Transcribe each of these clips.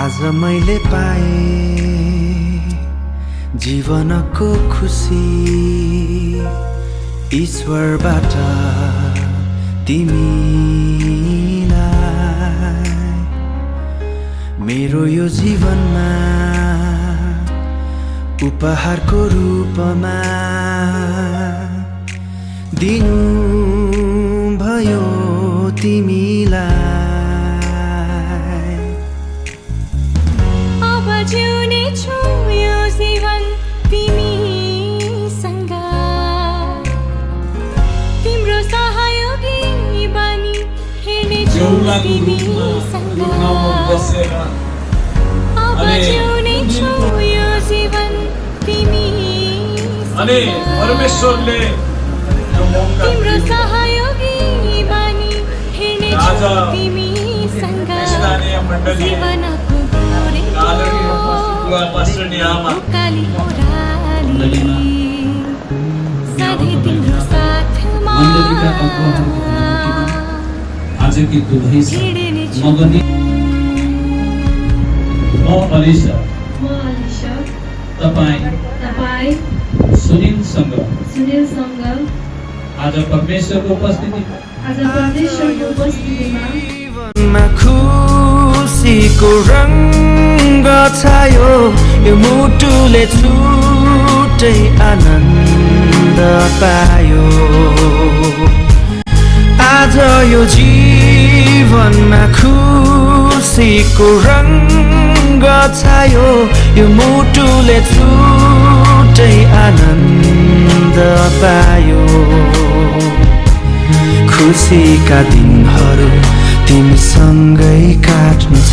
आज मैले पाए जीवनको खुसी ईश्वरबाट तिमीलाई मेरो यो जीवनमा उपहारको रूपमा दिनु भयो तिमीलाई। अब जिउने छु यो जीवन तिमीसँग, तिम्रो सहयोगी बनी हिँड्नेछु तिमीसँग। अब जिउने छु यो जीवन तिमीसँग, परमेश्वरले तिम्रो सहयोगी बनी हिँड्नेछु तिमीसँग। जीवनको काली ओराली सधैँ तिम्रो साथमा आज की दुबई से मगनी म अलिसा तपाई सुनिलसँग आज परमेश्वरको उपस्थितिमा जीवनमा खुसीको रङ्ग छायो, यो मुटुले छुट्टै आनन्द पायो। आज यो जीवनमा खुसीको रङ्ग छायो, यो मुटुले छुट्टै आनन्द पायो। खुसीका दिनहरू तिमीसँगै काट्नु छ,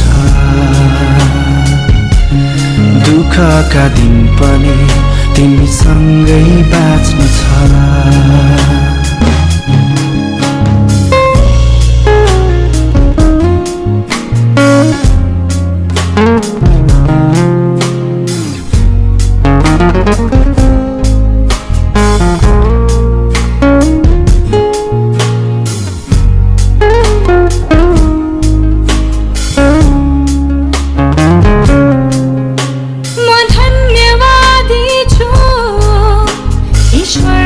दुःखका दिन पनि तिमीसँगै बाँच्नु छ। म धन्यवादी छु ईश्वर